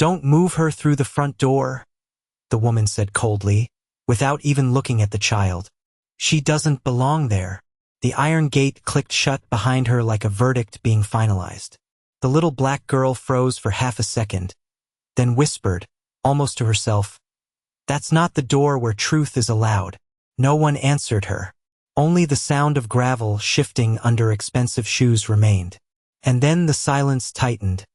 "Don't move her through the front door," the woman said coldly, without even looking at the child. "She doesn't belong there." The iron gate clicked shut behind her like a verdict being finalized. The little black girl froze for half a second, then whispered, almost to herself, "That's not the door where truth is allowed." No one answered her. Only the sound of gravel shifting under expensive shoes remained. And then the silence tightened,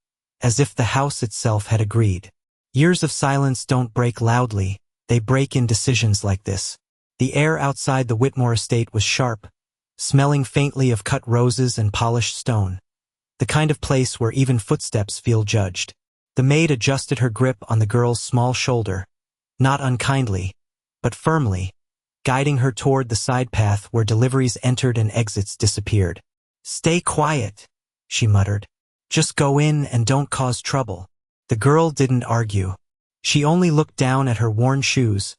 as if the house itself had agreed. Years of silence don't break loudly, they break in decisions like this. The air outside the Whitmore estate was sharp, smelling faintly of cut roses and polished stone. The kind of place where even footsteps feel judged. The maid adjusted her grip on the girl's small shoulder, not unkindly, but firmly, guiding her toward the side path where deliveries entered and exits disappeared. "Stay quiet," she muttered. "Just go in and don't cause trouble." The girl didn't argue. She only looked down at her worn shoes,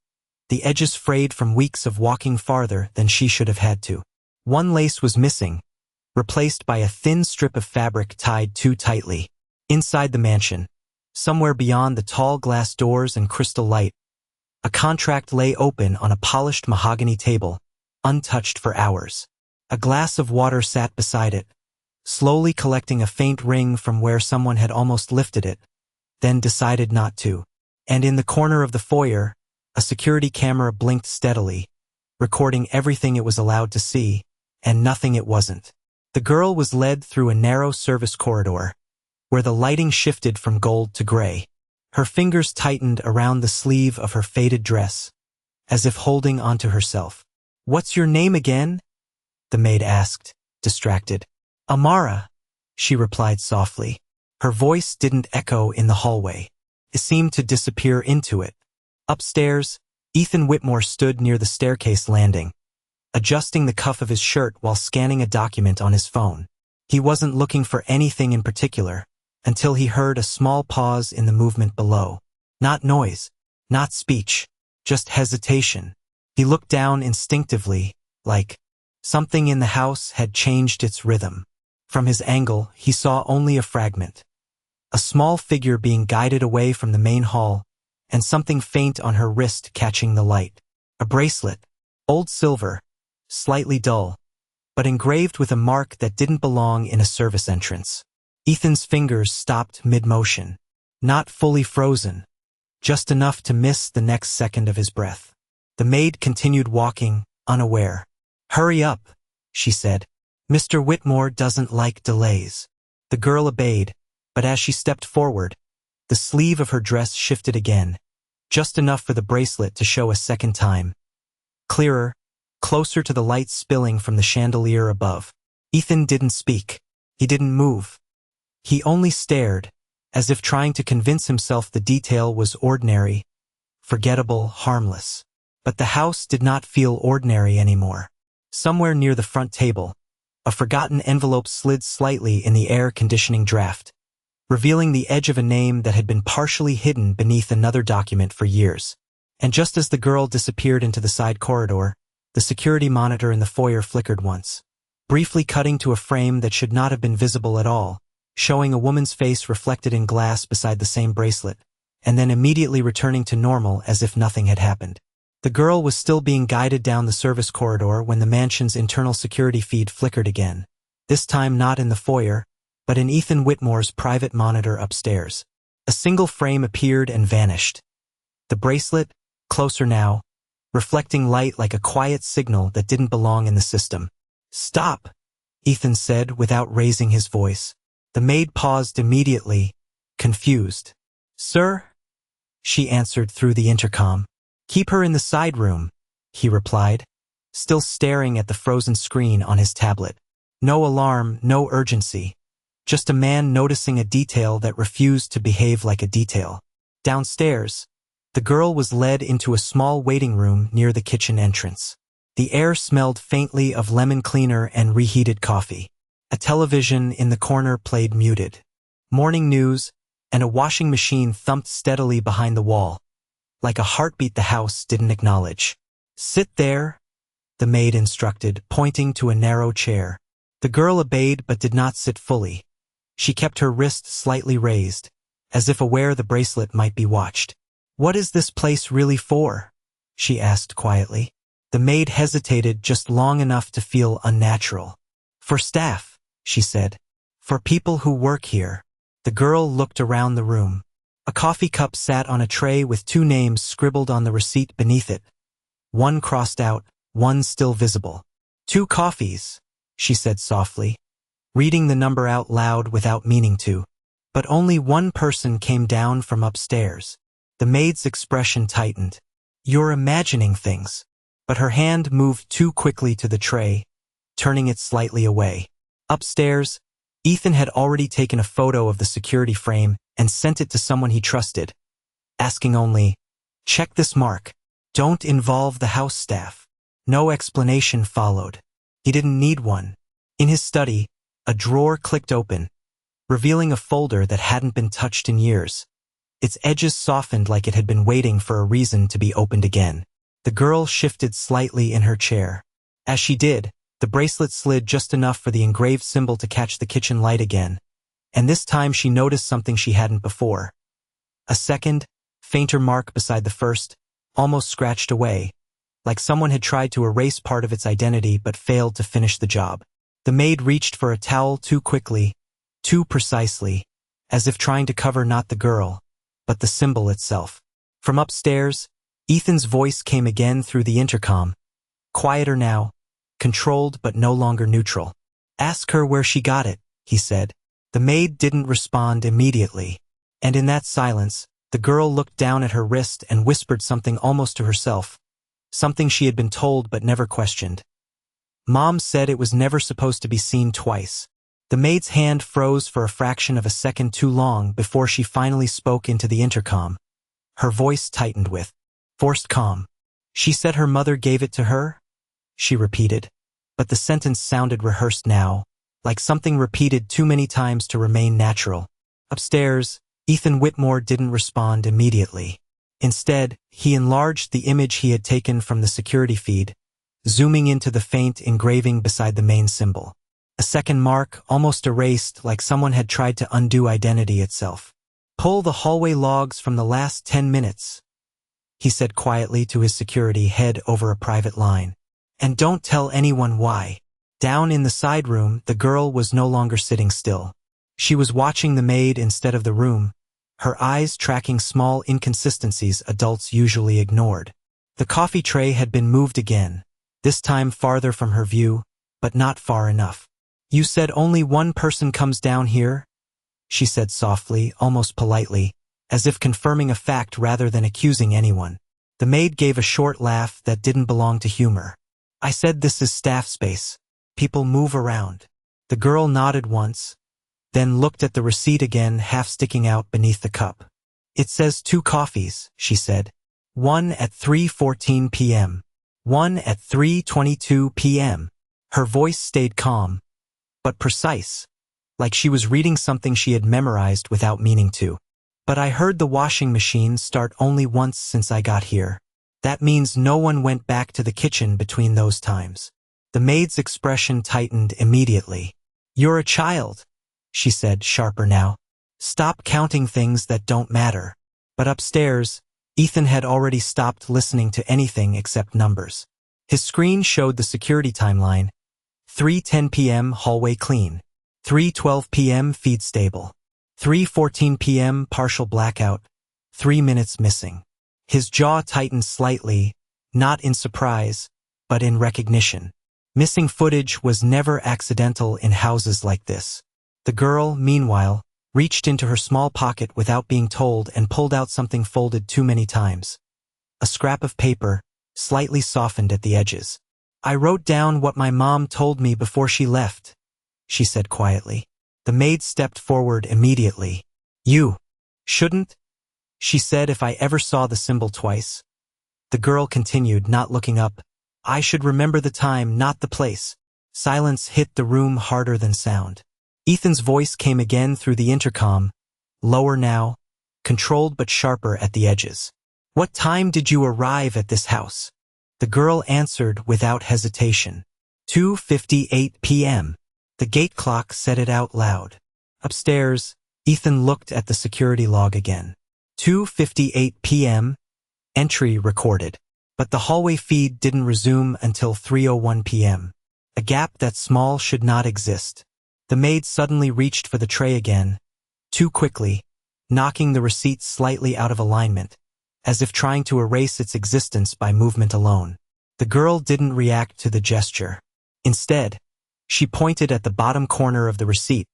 the edges frayed from weeks of walking farther than she should have had to. One lace was missing, replaced by a thin strip of fabric tied too tightly. Inside the mansion, somewhere beyond the tall glass doors and crystal light, a contract lay open on a polished mahogany table, untouched for hours. A glass of water sat beside it, slowly collecting a faint ring from where someone had almost lifted it, then decided not to. And in the corner of the foyer, a security camera blinked steadily, recording everything it was allowed to see, and nothing it wasn't. The girl was led through a narrow service corridor, where the lighting shifted from gold to gray. Her fingers tightened around the sleeve of her faded dress, as if holding onto herself. "What's your name again?" the maid asked, distracted. "Amara," she replied softly. Her voice didn't echo in the hallway. It seemed to disappear into it. Upstairs, Ethan Whitmore stood near the staircase landing, adjusting the cuff of his shirt while scanning a document on his phone. He wasn't looking for anything in particular, until he heard a small pause in the movement below. Not noise, not speech, just hesitation. He looked down instinctively, like something in the house had changed its rhythm. From his angle, he saw only a fragment. A small figure being guided away from the main hall, and something faint on her wrist catching the light. A bracelet, old silver, slightly dull, but engraved with a mark that didn't belong in a service entrance. Ethan's fingers stopped mid-motion, not fully frozen, just enough to miss the next second of his breath. The maid continued walking, unaware. "Hurry up," she said. "Mr. Whitmore doesn't like delays." The girl obeyed, but as she stepped forward, the sleeve of her dress shifted again, just enough for the bracelet to show a second time. Clearer, closer to the light spilling from the chandelier above. Ethan didn't speak. He didn't move. He only stared, as if trying to convince himself the detail was ordinary, forgettable, harmless. But the house did not feel ordinary anymore. Somewhere near the front table, a forgotten envelope slid slightly in the air-conditioning draft, revealing the edge of a name that had been partially hidden beneath another document for years. And just as the girl disappeared into the side corridor, the security monitor in the foyer flickered once, briefly cutting to a frame that should not have been visible at all, showing a woman's face reflected in glass beside the same bracelet, and then immediately returning to normal as if nothing had happened. The girl was still being guided down the service corridor when the mansion's internal security feed flickered again, this time not in the foyer, but in Ethan Whitmore's private monitor upstairs. A single frame appeared and vanished. The bracelet, closer now, reflecting light like a quiet signal that didn't belong in the system. "Stop," Ethan said without raising his voice. The maid paused immediately, confused. "Sir?" she answered through the intercom. "Keep her in the side room," he replied, still staring at the frozen screen on his tablet. No alarm, no urgency. Just a man noticing a detail that refused to behave like a detail. Downstairs, the girl was led into a small waiting room near the kitchen entrance. The air smelled faintly of lemon cleaner and reheated coffee. A television in the corner played muted. Morning news, and a washing machine thumped steadily behind the wall, like a heartbeat the house didn't acknowledge. "Sit there," the maid instructed, pointing to a narrow chair. The girl obeyed but did not sit fully. She kept her wrist slightly raised, as if aware the bracelet might be watched. "What is this place really for?" she asked quietly. The maid hesitated just long enough to feel unnatural. "For staff," she said. "For people who work here." The girl looked around the room. A coffee cup sat on a tray with 2 names scribbled on the receipt beneath it. One crossed out, one still visible. "2 coffees," she said softly, reading the number out loud without meaning to. But only one person came down from upstairs. The maid's expression tightened. "You're imagining things." But her hand moved too quickly to the tray, turning it slightly away. Upstairs, Ethan had already taken a photo of the security frame and sent it to someone he trusted, asking only, "Check this mark. Don't involve the house staff." No explanation followed. He didn't need one. In his study, a drawer clicked open, revealing a folder that hadn't been touched in years. Its edges softened like it had been waiting for a reason to be opened again. The girl shifted slightly in her chair. As she did, the bracelet slid just enough for the engraved symbol to catch the kitchen light again. And this time she noticed something she hadn't before. A second, fainter mark beside the first, almost scratched away, like someone had tried to erase part of its identity but failed to finish the job. The maid reached for a towel too quickly, too precisely, as if trying to cover not the girl, but the symbol itself. From upstairs, Ethan's voice came again through the intercom, quieter now, controlled but no longer neutral. "Ask her where she got it," he said. The maid didn't respond immediately, and in that silence, the girl looked down at her wrist and whispered something almost to herself, something she had been told but never questioned. "Mom said it was never supposed to be seen twice." The maid's hand froze for a fraction of a second too long before she finally spoke into the intercom. Her voice tightened with forced calm. "She said her mother gave it to her?" she repeated, but the sentence sounded rehearsed now, like something repeated too many times to remain natural. Upstairs, Ethan Whitmore didn't respond immediately. Instead, he enlarged the image he had taken from the security feed, zooming into the faint engraving beside the main symbol. A second mark, almost erased, like someone had tried to undo identity itself. "Pull the hallway logs from the last 10 minutes, he said quietly to his security head over a private line. "And don't tell anyone why." Down in the side room, the girl was no longer sitting still. She was watching the maid instead of the room, her eyes tracking small inconsistencies adults usually ignored. The coffee tray had been moved again, this time farther from her view, but not far enough. "You said only one person comes down here?" she said softly, almost politely, as if confirming a fact rather than accusing anyone. The maid gave a short laugh that didn't belong to humor. "I said this is staff space. People move around." The girl nodded once, then looked at the receipt again, half sticking out beneath the cup. "It says 2 coffees, she said. One at 3:14 p.m. One at 3:22 p.m. Her voice stayed calm, but precise, like she was reading something she had memorized without meaning to. "But I heard the washing machine start only once since I got here. That means no one went back to the kitchen between those times." The maid's expression tightened immediately. "You're a child," she said, sharper now. "Stop counting things that don't matter." But upstairs, Ethan had already stopped listening to anything except numbers. His screen showed the security timeline: 3:10 p.m. hallway clean, 3:12 p.m. feed stable, 3:14 p.m. partial blackout, 3 minutes missing. His jaw tightened slightly, not in surprise, but in recognition. Missing footage was never accidental in houses like this. The girl, meanwhile, reached into her small pocket without being told and pulled out something folded too many times. A scrap of paper, slightly softened at the edges. "I wrote down what my mom told me before she left," she said quietly. The maid stepped forward immediately. "You shouldn't," she said, "if I ever saw the symbol twice." The girl continued, not looking up. "I should remember the time, not the place." Silence hit the room harder than sound. Ethan's voice came again through the intercom, lower now, controlled but sharper at the edges. "What time did you arrive at this house?" The girl answered without hesitation. 2:58 p.m. The gate clock said it out loud. Upstairs, Ethan looked at the security log again. 2:58 p.m. Entry recorded. But the hallway feed didn't resume until 3:01 p.m. A gap that small should not exist. The maid suddenly reached for the tray again, too quickly, knocking the receipt slightly out of alignment, as if trying to erase its existence by movement alone. The girl didn't react to the gesture. Instead, she pointed at the bottom corner of the receipt,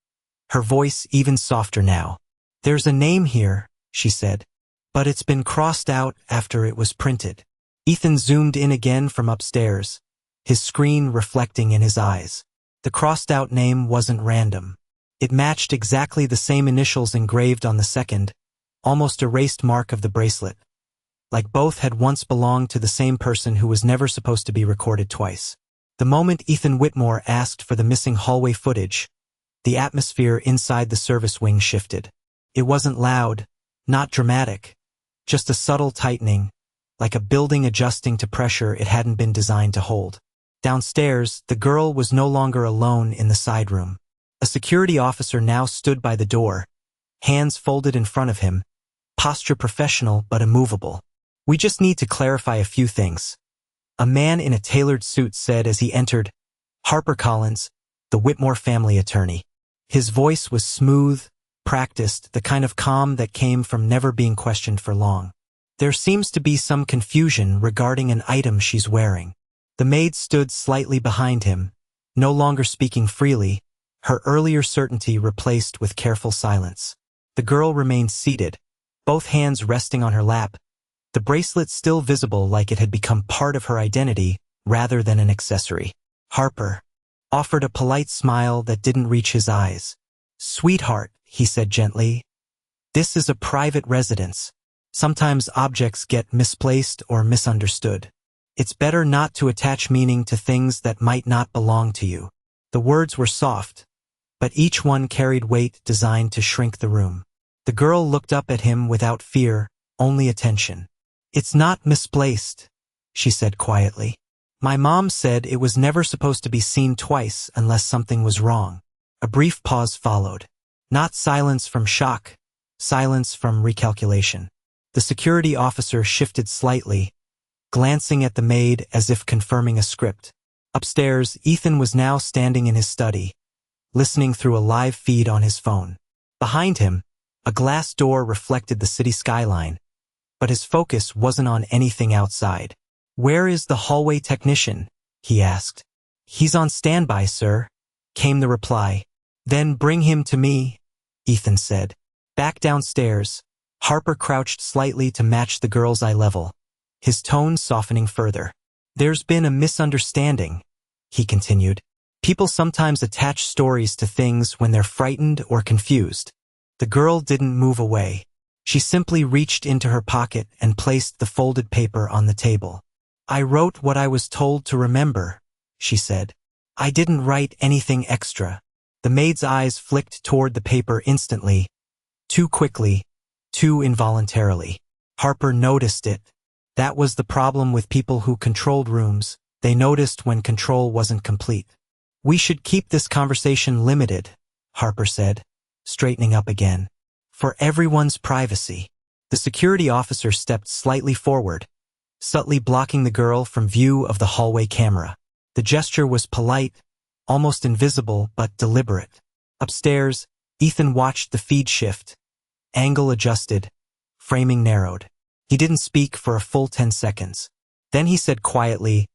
her voice even softer now. "There's a name here," she said, "but it's been crossed out after it was printed." Ethan zoomed in again from upstairs, his screen reflecting in his eyes. The crossed-out name wasn't random. It matched exactly the same initials engraved on the second, almost erased mark of the bracelet, like both had once belonged to the same person who was never supposed to be recorded twice. The moment Ethan Whitmore asked for the missing hallway footage, the atmosphere inside the service wing shifted. It wasn't loud, not dramatic, just a subtle tightening, like a building adjusting to pressure it hadn't been designed to hold. Downstairs, the girl was no longer alone in the side room. A security officer now stood by the door, hands folded in front of him, posture professional but immovable. "We just need to clarify a few things," a man in a tailored suit said as he entered. "Harper Collins, the Whitmore family attorney." His voice was smooth, practiced, the kind of calm that came from never being questioned for long. "There seems to be some confusion regarding an item she's wearing." The maid stood slightly behind him, no longer speaking freely, her earlier certainty replaced with careful silence. The girl remained seated, both hands resting on her lap, the bracelet still visible like it had become part of her identity rather than an accessory. Harper offered a polite smile that didn't reach his eyes. "Sweetheart," he said gently, "this is a private residence. Sometimes objects get misplaced or misunderstood. It's better not to attach meaning to things that might not belong to you." The words were soft, but each one carried weight designed to shrink the room. The girl looked up at him without fear, only attention. "It's not misplaced," she said quietly. "My mom said it was never supposed to be seen twice unless something was wrong." A brief pause followed. Not silence from shock, silence from recalculation. The security officer shifted slightly, glancing at the maid as if confirming a script. Upstairs, Ethan was now standing in his study, listening through a live feed on his phone. Behind him, a glass door reflected the city skyline, but his focus wasn't on anything outside. "Where is the hallway technician?" he asked. "He's on standby, sir," came the reply. "Then bring him to me," Ethan said. Back downstairs, Harper crouched slightly to match the girl's eye level, his tone softening further. "There's been a misunderstanding," he continued. "People sometimes attach stories to things when they're frightened or confused." The girl didn't move away. She simply reached into her pocket and placed the folded paper on the table. "I wrote what I was told to remember," she said. "I didn't write anything extra." The maid's eyes flicked toward the paper instantly, too quickly, too involuntarily. Harper noticed it. That was the problem with people who controlled rooms. They noticed when control wasn't complete. "We should keep this conversation limited," Harper said, straightening up again. "For everyone's privacy." The security officer stepped slightly forward, subtly blocking the girl from view of the hallway camera. The gesture was polite, almost invisible but deliberate. Upstairs, Ethan watched the feed shift, angle adjusted, framing narrowed. He didn't speak for a full 10 seconds. Then he said quietly,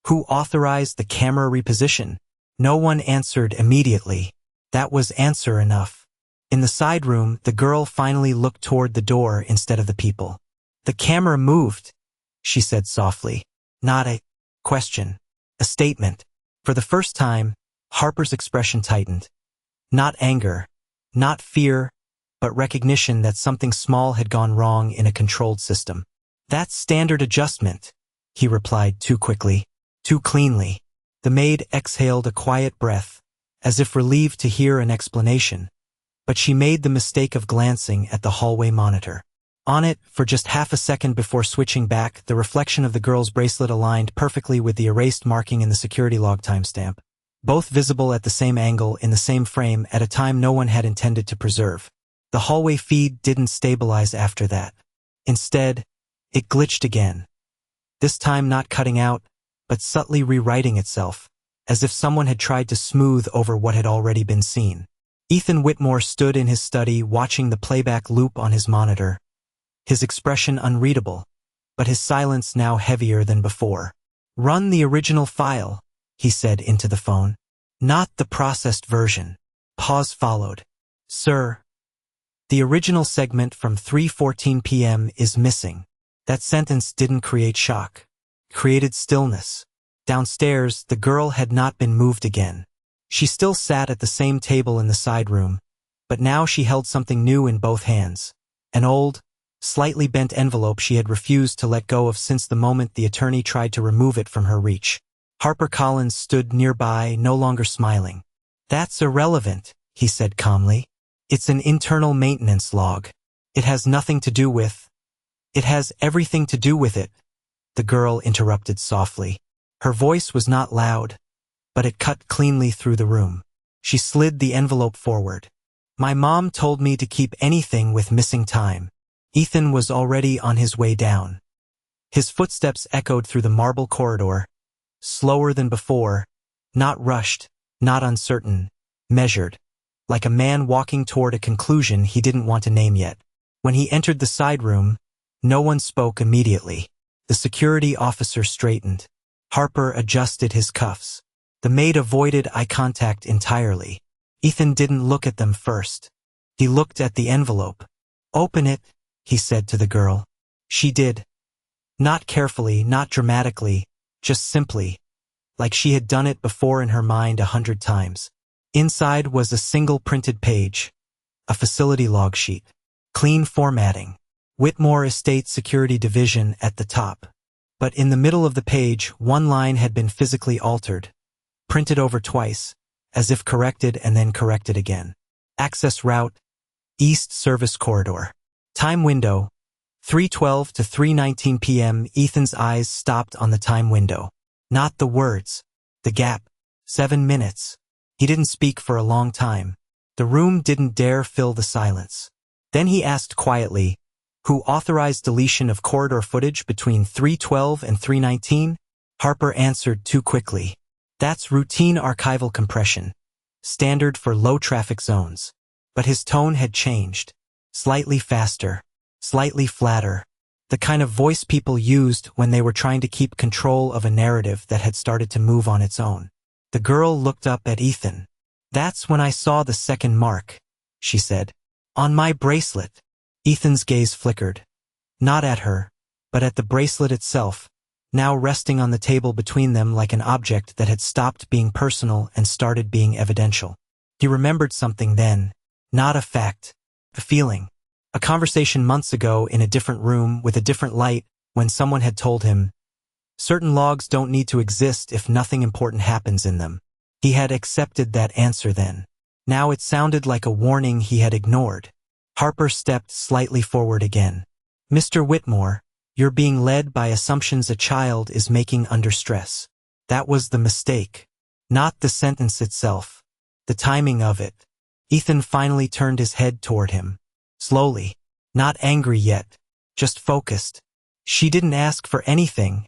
"Who authorized the camera reposition?" No one answered immediately. That was answer enough. In the side room, the girl finally looked toward the door instead of the people. "The camera moved," she said softly. Not a question, a statement. For the first time, Harper's expression tightened. Not anger, not fear, but recognition that something small had gone wrong in a controlled system. "That's standard adjustment," he replied too quickly, too cleanly. The maid exhaled a quiet breath, as if relieved to hear an explanation, but she made the mistake of glancing at the hallway monitor. On it, for just half a second before switching back, the reflection of the girl's bracelet aligned perfectly with the erased marking in the security log timestamp, both visible at the same angle in the same frame at a time no one had intended to preserve. The hallway feed didn't stabilize after that. Instead, it glitched again. This time not cutting out, but subtly rewriting itself, as if someone had tried to smooth over what had already been seen. Ethan Whitmore stood in his study watching the playback loop on his monitor, his expression unreadable, but his silence now heavier than before. "Run the original file," he said into the phone. "Not the processed version." Pause followed. "Sir, the original segment from 3:14 p.m. is missing." That sentence didn't create shock. It created stillness. Downstairs, the girl had not been moved again. She still sat at the same table in the side room, but now she held something new in both hands. An old, slightly bent envelope she had refused to let go of since the moment the attorney tried to remove it from her reach. Harper Collins stood nearby, no longer smiling. "That's irrelevant," he said calmly. "It's an internal maintenance log. It has nothing to do with—" "It has everything to do with it," the girl interrupted softly. Her voice was not loud, but it cut cleanly through the room. She slid the envelope forward. "My mom told me to keep anything with missing time." Ethan was already on his way down. His footsteps echoed through the marble corridor, slower than before, not rushed, not uncertain, measured, like a man walking toward a conclusion he didn't want to name yet. When he entered the side room, no one spoke immediately. The security officer straightened. Harper adjusted his cuffs. The maid avoided eye contact entirely. Ethan didn't look at them first. He looked at the envelope. "Open it," he said to the girl. She did. Not carefully, not dramatically, just simply, like she had done it before in her mind 100 times. Inside was a single printed page, a facility log sheet. Clean formatting. Whitmore Estate Security Division at the top. But in the middle of the page, one line had been physically altered, printed over twice, as if corrected and then corrected again. Access route, East Service Corridor. Time window, 3:12 to 3:19 p.m. Ethan's eyes stopped on the time window. Not the words. The gap. 7 minutes. He didn't speak for a long time. The room didn't dare fill the silence. Then he asked quietly, "Who authorized deletion of corridor footage between 3:12 and 3:19? Harper answered too quickly. "That's routine archival compression. Standard for low traffic zones." But his tone had changed. Slightly faster. Slightly flatter. The kind of voice people used when they were trying to keep control of a narrative that had started to move on its own. The girl looked up at Ethan. "That's when I saw the second mark," she said. "On my bracelet." Ethan's gaze flickered. Not at her, but at the bracelet itself, now resting on the table between them like an object that had stopped being personal and started being evidential. He remembered something then, not a fact, a feeling. A conversation months ago in a different room with a different light when someone had told him, certain logs don't need to exist if nothing important happens in them. He had accepted that answer then. Now it sounded like a warning he had ignored. Harper stepped slightly forward again. "Mr. Whitmore, you're being led by assumptions a child is making under stress." That was the mistake. Not the sentence itself. The timing of it. Ethan finally turned his head toward him. Slowly. Not angry yet. Just focused. "She didn't ask for anything,"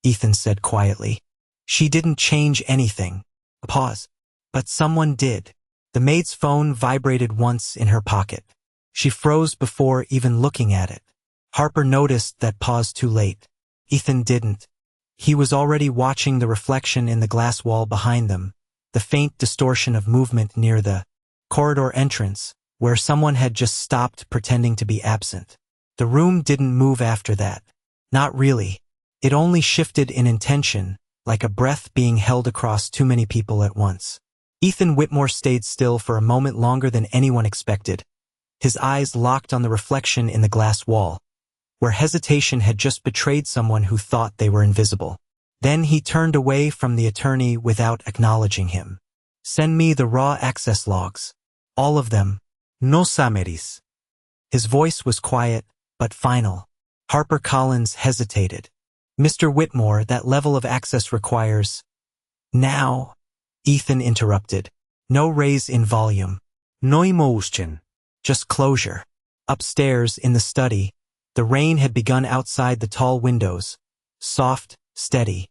Ethan said quietly. "She didn't change anything." A pause. "But someone did." The maid's phone vibrated once in her pocket. She froze before even looking at it. Harper noticed that pause too late. Ethan didn't. He was already watching the reflection in the glass wall behind them, the faint distortion of movement near the corridor entrance, where someone had just stopped pretending to be absent. The room didn't move after that. Not really. It only shifted in intention, like a breath being held across too many people at once. Ethan Whitmore stayed still for a moment longer than anyone expected. His eyes locked on the reflection in the glass wall, where hesitation had just betrayed someone who thought they were invisible. Then he turned away from the attorney without acknowledging him. "Send me the raw access logs. All of them. No summaries." His voice was quiet, but final. Harper Collins hesitated. "Mr. Whitmore, that level of access requires—" "Now," Ethan interrupted. "No raise in volume. No emotion. Just closure. Upstairs, in the study, the rain had begun outside the tall windows, soft, steady,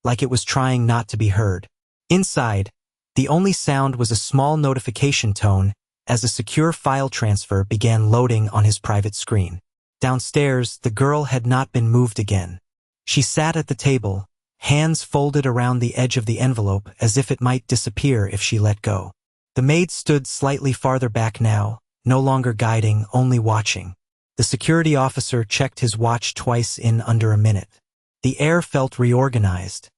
like it was trying not to be heard. Inside, the only sound was a small notification tone as a secure file transfer began loading on his private screen. Downstairs, the girl had not been moved again. She sat at the table, hands folded around the edge of the envelope as if it might disappear if she let go. The maid stood slightly farther back now, no longer guiding, only watching. The security officer checked his watch twice in under a minute. The air felt reorganized,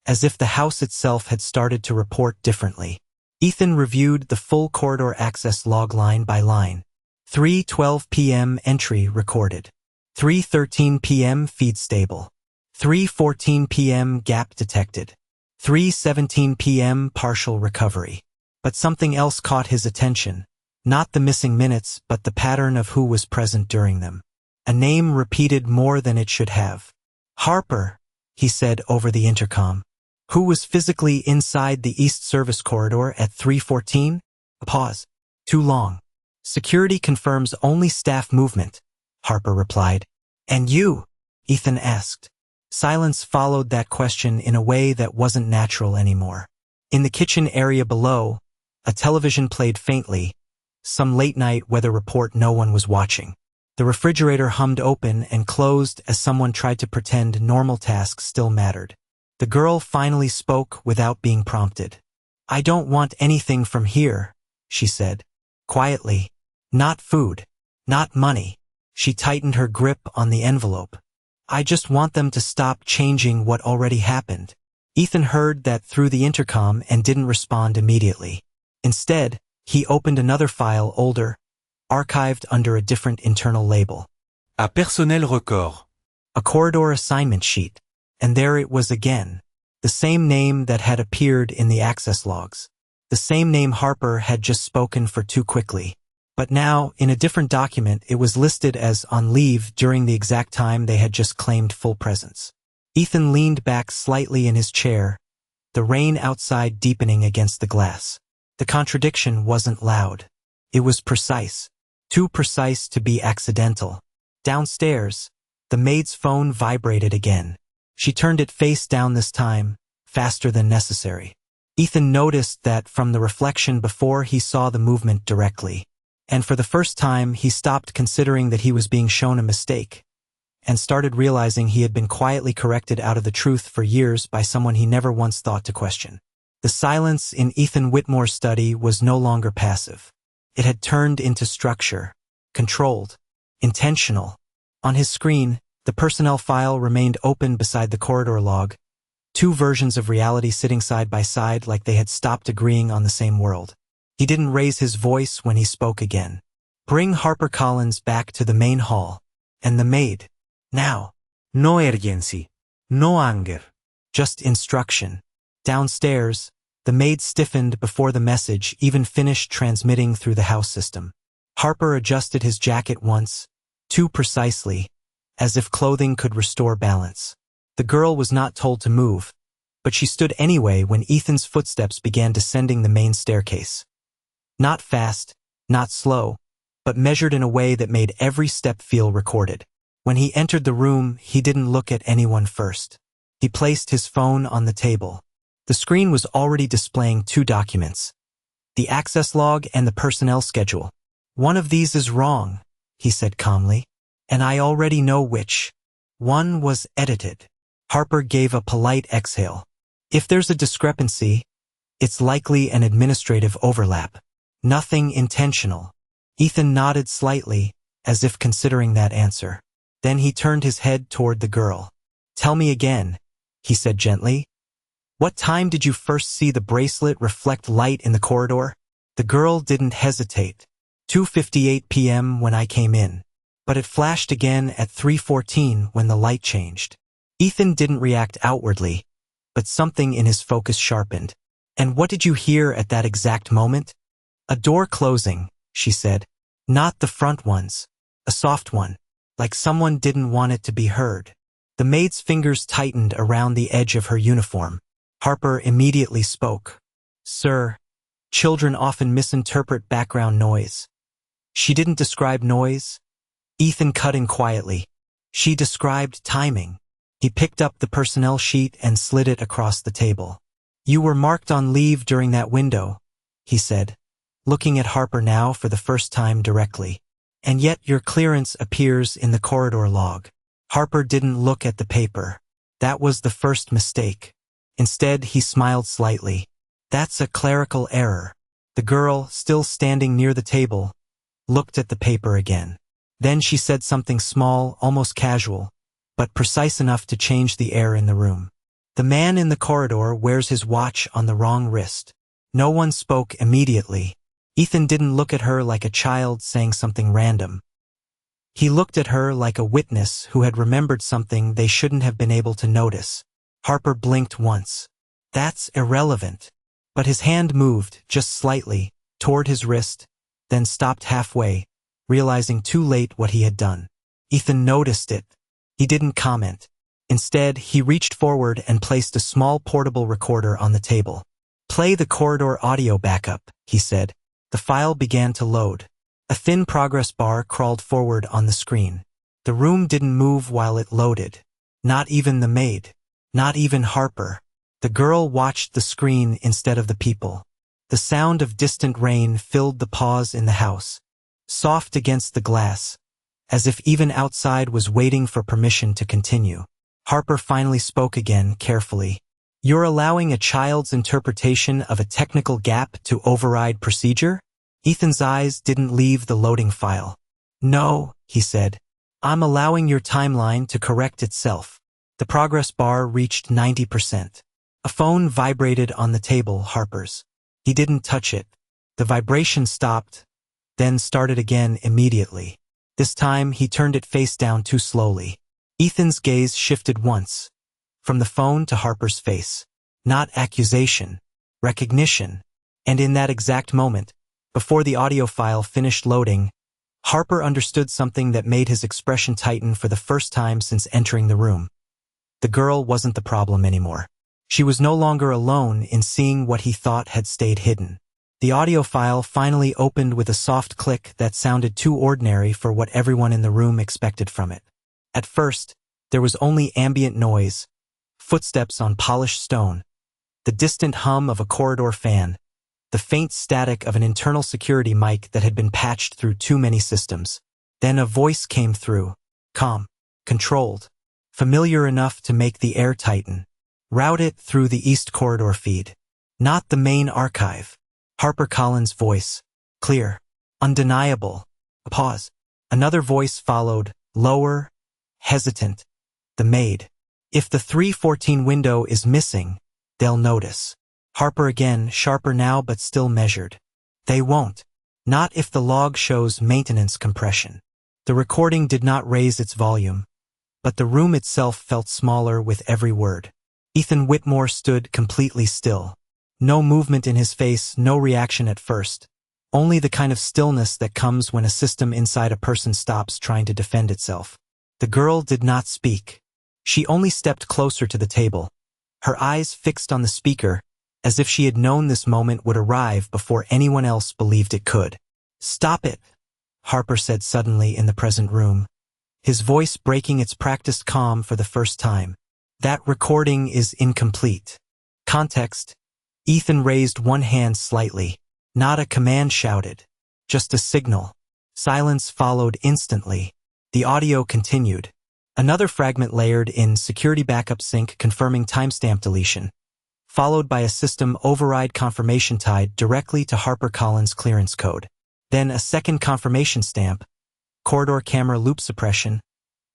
as if the house itself had started to report differently. Ethan reviewed the full corridor access log line by line. 3:12 p.m. entry recorded. 3:13 p.m. feed stable. 3:14 p.m. gap detected. 3:17 p.m. partial recovery. But something else caught his attention. Not the missing minutes, but the pattern of who was present during them. A name repeated more than it should have. Harper, he said over the intercom. Who was physically inside the East Service corridor at 3:14? A pause. Too long. Security confirms only staff movement, Harper replied. And you? Ethan asked. Silence followed that question in a way that wasn't natural anymore. In the kitchen area below, a television played faintly, some late-night weather report no one was watching. The refrigerator hummed open and closed as someone tried to pretend normal tasks still mattered. The girl finally spoke without being prompted. I don't want anything from here, she said. Quietly. Not food. Not money. She tightened her grip on the envelope. I just want them to stop changing what already happened. Ethan heard that through the intercom and didn't respond immediately. Instead, he opened another file older, archived under a different internal label. À personnel record. A corridor assignment sheet. And there it was again. The same name that had appeared in the access logs. The same name Harper had just spoken for too quickly. But now, in a different document, it was listed as on leave during the exact time they had just claimed full presence. Ethan leaned back slightly in his chair, the rain outside deepening against the glass. The contradiction wasn't loud. It was precise. Too precise to be accidental. Downstairs, the maid's phone vibrated again. She turned it face down this time, faster than necessary. Ethan noticed that from the reflection before he saw the movement directly. And for the first time, he stopped considering that he was being shown a mistake, and started realizing he had been quietly corrected out of the truth for years by someone he never once thought to question. The silence in Ethan Whitmore's study was no longer passive. It had turned into structure, controlled, intentional. On his screen, the personnel file remained open beside the corridor log, two versions of reality sitting side by side like they had stopped agreeing on the same world. He didn't raise his voice when he spoke again. Bring Harper Collins back to the main hall. And the maid. Now. No urgency. No anger. Just instruction. Downstairs, the maid stiffened before the message even finished transmitting through the house system. Harper adjusted his jacket once, too precisely, as if clothing could restore balance. The girl was not told to move, but she stood anyway when Ethan's footsteps began descending the main staircase. Not fast, not slow, but measured in a way that made every step feel recorded. When he entered the room, he didn't look at anyone first. He placed his phone on the table. The screen was already displaying two documents, the access log and the personnel schedule. One of these is wrong, he said calmly, and I already know which. One was edited. Harper gave a polite exhale. If there's a discrepancy, it's likely an administrative overlap. Nothing intentional. Ethan nodded slightly, as if considering that answer. Then he turned his head toward the girl. Tell me again, he said gently. What time did you first see the bracelet reflect light in the corridor? The girl didn't hesitate. 2:58 p.m. when I came in. But it flashed again at 3:14 when the light changed. Ethan didn't react outwardly, but something in his focus sharpened. And what did you hear at that exact moment? A door closing, she said. Not the front ones. A soft one. Like someone didn't want it to be heard. The maid's fingers tightened around the edge of her uniform. Harper immediately spoke. Sir, children often misinterpret background noise. She didn't describe noise. Ethan cut in quietly. She described timing. He picked up the personnel sheet and slid it across the table. You were marked on leave during that window, he said, looking at Harper now for the first time directly. And yet your clearance appears in the corridor log. Harper didn't look at the paper. That was the first mistake. Instead, he smiled slightly. That's a clerical error. The girl, still standing near the table, looked at the paper again. Then she said something small, almost casual, but precise enough to change the air in the room. The man in the corridor wears his watch on the wrong wrist. No one spoke immediately. Ethan didn't look at her like a child saying something random. He looked at her like a witness who had remembered something they shouldn't have been able to notice. Harper blinked once. That's irrelevant. But his hand moved, just slightly, toward his wrist, then stopped halfway, realizing too late what he had done. Ethan noticed it. He didn't comment. Instead, he reached forward and placed a small portable recorder on the table. Play the corridor audio backup, he said. The file began to load. A thin progress bar crawled forward on the screen. The room didn't move while it loaded. Not even the maid. Not even Harper. The girl watched the screen instead of the people. The sound of distant rain filled the pause in the house, soft against the glass, as if even outside was waiting for permission to continue. Harper finally spoke again, carefully. You're allowing a child's interpretation of a technical gap to override procedure? Ethan's eyes didn't leave the loading file. No, he said. I'm allowing your timeline to correct itself. The progress bar reached 90%. A phone vibrated on the table, Harper's. He didn't touch it. The vibration stopped, then started again immediately. This time, he turned it face down too slowly. Ethan's gaze shifted once, from the phone to Harper's face. Not accusation, recognition. And in that exact moment, before the audio file finished loading, Harper understood something that made his expression tighten for the first time since entering the room. The girl wasn't the problem anymore. She was no longer alone in seeing what he thought had stayed hidden. The audio file finally opened with a soft click that sounded too ordinary for what everyone in the room expected from it. At first, there was only ambient noise, footsteps on polished stone, the distant hum of a corridor fan, the faint static of an internal security mic that had been patched through too many systems. Then a voice came through, calm, controlled, familiar enough to make the air tighten. Route it through the East Corridor feed. Not the main archive. Harper Collins' voice. Clear. Undeniable. A pause. Another voice followed, lower, hesitant. The maid. If the 314 window is missing, they'll notice. Harper again, sharper now but still measured. They won't. Not if the log shows maintenance compression. The recording did not raise its volume, but the room itself felt smaller with every word. Ethan Whitmore stood completely still. No movement in his face, no reaction at first. Only the kind of stillness that comes when a system inside a person stops trying to defend itself. The girl did not speak. She only stepped closer to the table, her eyes fixed on the speaker, as if she had known this moment would arrive before anyone else believed it could. Stop it, Harper said suddenly in the present room, his voice breaking its practiced calm for the first time. That recording is incomplete. Context. Ethan raised one hand slightly. Not a command shouted. Just a signal. Silence followed instantly. The audio continued. Another fragment layered in security backup sync confirming timestamp deletion, followed by a system override confirmation tied directly to HarperCollins' clearance code. Then a second confirmation stamp, corridor camera loop suppression,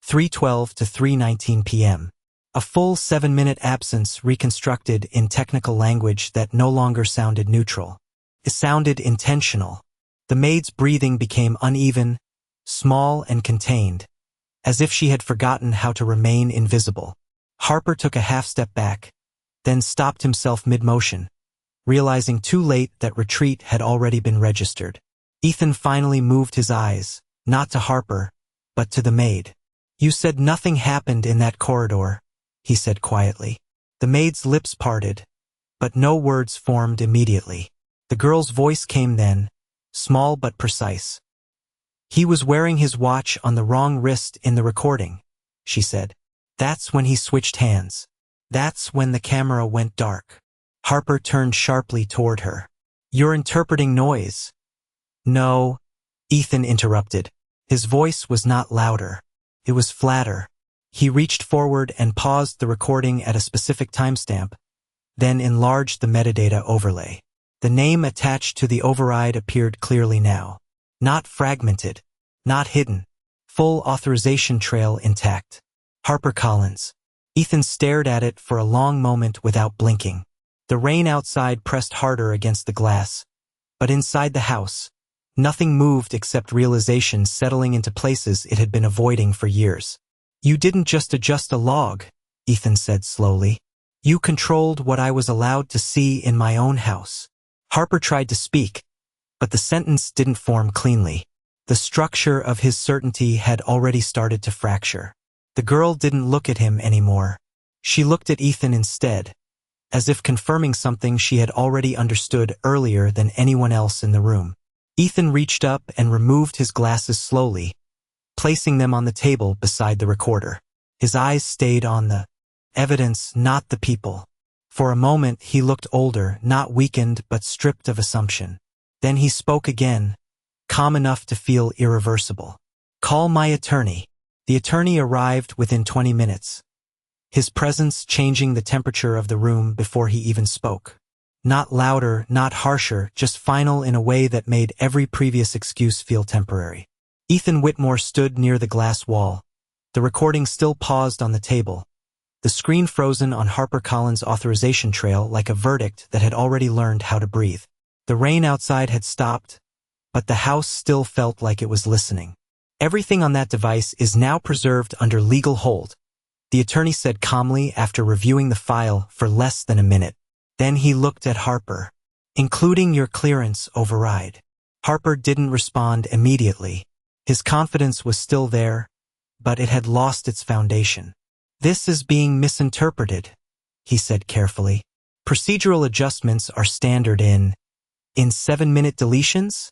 3:12 to 3:19 p.m. A full 7-minute absence reconstructed in technical language that no longer sounded neutral. It sounded intentional. The maid's breathing became uneven, small and contained, as if she had forgotten how to remain invisible. Harper took a half step back, then stopped himself mid-motion, realizing too late that retreat had already been registered. Ethan finally moved his eyes, not to Harper, but to the maid. You said nothing happened in that corridor, he said quietly. The maid's lips parted, but no words formed immediately. The girl's voice came then, small but precise. He was wearing his watch on the wrong wrist in the recording, she said. That's when he switched hands. That's when the camera went dark. Harper turned sharply toward her. You're interpreting noise. No, Ethan interrupted. His voice was not louder. It was flatter. He reached forward and paused the recording at a specific timestamp, then enlarged the metadata overlay. The name attached to the override appeared clearly now. Not fragmented. Not hidden. Full authorization trail intact. HarperCollins. Ethan stared at it for a long moment without blinking. The rain outside pressed harder against the glass. But inside the house, nothing moved except realization settling into places it had been avoiding for years. You didn't just adjust a log, Ethan said slowly. You controlled what I was allowed to see in my own house. Harper tried to speak, but the sentence didn't form cleanly. The structure of his certainty had already started to fracture. The girl didn't look at him anymore. She looked at Ethan instead, as if confirming something she had already understood earlier than anyone else in the room. Ethan reached up and removed his glasses slowly, placing them on the table beside the recorder. His eyes stayed on the evidence, not the people. For a moment he looked older, not weakened but stripped of assumption. Then he spoke again, calm enough to feel irreversible. Call my attorney. The attorney arrived within 20 minutes. His presence changing the temperature of the room before he even spoke. Not louder, not harsher, just final in a way that made every previous excuse feel temporary. Ethan Whitmore stood near the glass wall. The recording still paused on the table. The screen frozen on HarperCollins' authorization trail like a verdict that had already learned how to breathe. The rain outside had stopped, but the house still felt like it was listening. Everything on that device is now preserved under legal hold, the attorney said calmly after reviewing the file for less than a minute. Then he looked at Harper. Including your clearance override. Harper didn't respond immediately. His confidence was still there, but it had lost its foundation. This is being misinterpreted, he said carefully. Procedural adjustments are standard in 7-minute deletions?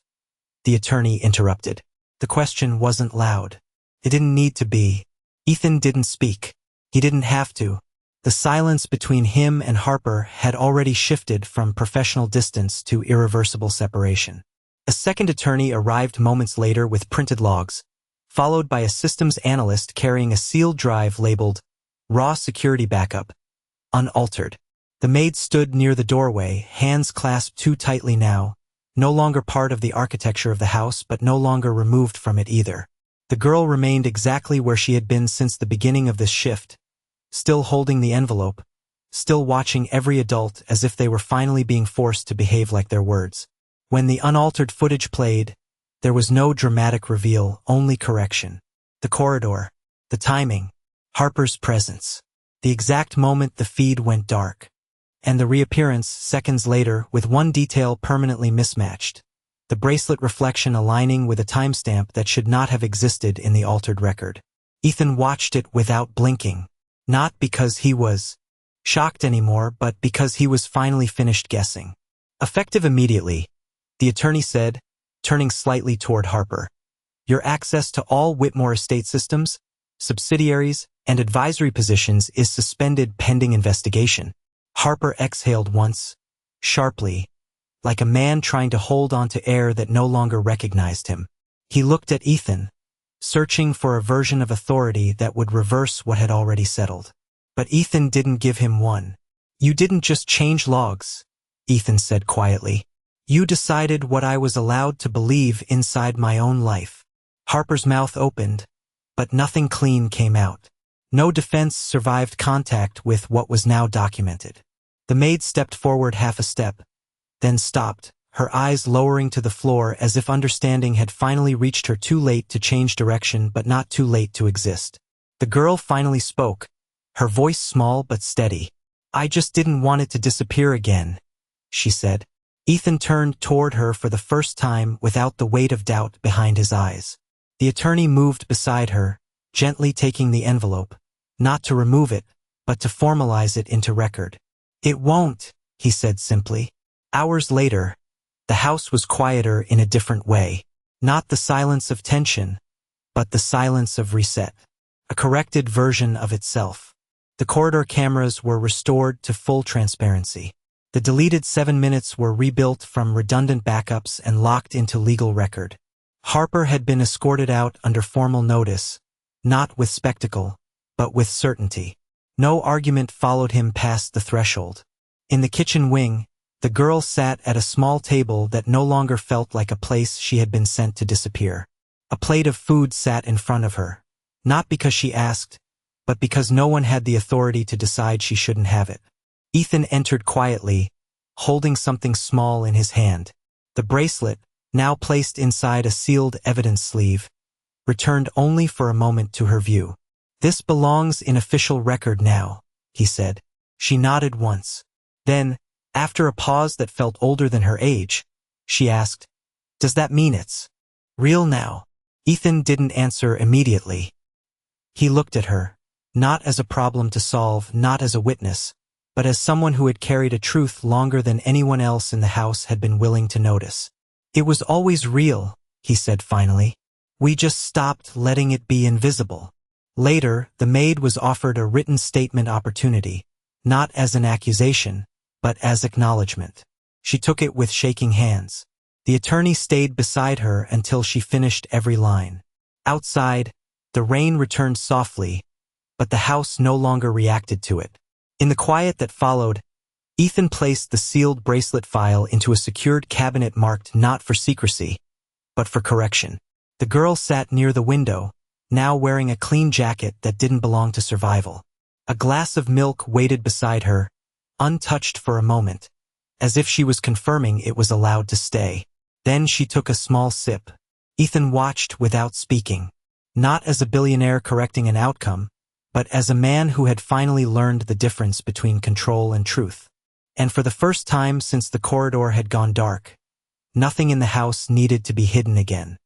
The attorney interrupted. The question wasn't loud. It didn't need to be. Ethan didn't speak. He didn't have to. The silence between him and Harper had already shifted from professional distance to irreversible separation. A second attorney arrived moments later with printed logs, followed by a systems analyst carrying a sealed drive labeled Raw Security Backup, unaltered. The maid stood near the doorway, hands clasped too tightly now, no longer part of the architecture of the house but no longer removed from it either. The girl remained exactly where she had been since the beginning of this shift, still holding the envelope, still watching every adult as if they were finally being forced to behave like their words. When the unaltered footage played, there was no dramatic reveal, only correction. The corridor, the timing, Harper's presence, the exact moment the feed went dark, and the reappearance seconds later with one detail permanently mismatched, the bracelet reflection aligning with a timestamp that should not have existed in the altered record. Ethan watched it without blinking, not because he was shocked anymore, but because he was finally finished guessing. Effective immediately, the attorney said, turning slightly toward Harper. Your access to all Whitmore estate systems, subsidiaries, and advisory positions is suspended pending investigation. Harper exhaled once, sharply, like a man trying to hold on to air that no longer recognized him. He looked at Ethan, searching for a version of authority that would reverse what had already settled. But Ethan didn't give him one. You didn't just change logs, Ethan said quietly. You decided what I was allowed to believe inside my own life. Harper's mouth opened, but nothing clean came out. No defense survived contact with what was now documented. The maid stepped forward half a step, then stopped, her eyes lowering to the floor as if understanding had finally reached her too late to change direction but not too late to exist. The girl finally spoke, her voice small but steady. I just didn't want it to disappear again, she said. Ethan turned toward her for the first time without the weight of doubt behind his eyes. The attorney moved beside her, gently taking the envelope, not to remove it, but to formalize it into record. It won't, he said simply. Hours later, the house was quieter in a different way. Not the silence of tension, but the silence of reset. A corrected version of itself. The corridor cameras were restored to full transparency. The deleted 7 minutes were rebuilt from redundant backups and locked into legal record. Harper had been escorted out under formal notice, not with spectacle, but with certainty. No argument followed him past the threshold. In the kitchen wing, the girl sat at a small table that no longer felt like a place she had been sent to disappear. A plate of food sat in front of her, not because she asked, but because no one had the authority to decide she shouldn't have it. Ethan entered quietly, holding something small in his hand. The bracelet, now placed inside a sealed evidence sleeve, returned only for a moment to her view. "This belongs in official record now," he said. She nodded once. Then, after a pause that felt older than her age, she asked, "Does that mean it's real now?" Ethan didn't answer immediately. He looked at her, not as a problem to solve, not as a witness, but as someone who had carried a truth longer than anyone else in the house had been willing to notice. "It was always real," he said finally. "We just stopped letting it be invisible." Later, the maid was offered a written statement opportunity, not as an accusation, but as acknowledgement. She took it with shaking hands. The attorney stayed beside her until she finished every line. Outside, the rain returned softly, but the house no longer reacted to it. In the quiet that followed, Ethan placed the sealed bracelet file into a secured cabinet marked not for secrecy, but for correction. The girl sat near the window, now wearing a clean jacket that didn't belong to survival. A glass of milk waited beside her, untouched for a moment, as if she was confirming it was allowed to stay. Then she took a small sip. Ethan watched without speaking, not as a billionaire correcting an outcome, but as a man who had finally learned the difference between control and truth. And for the first time since the corridor had gone dark, nothing in the house needed to be hidden again.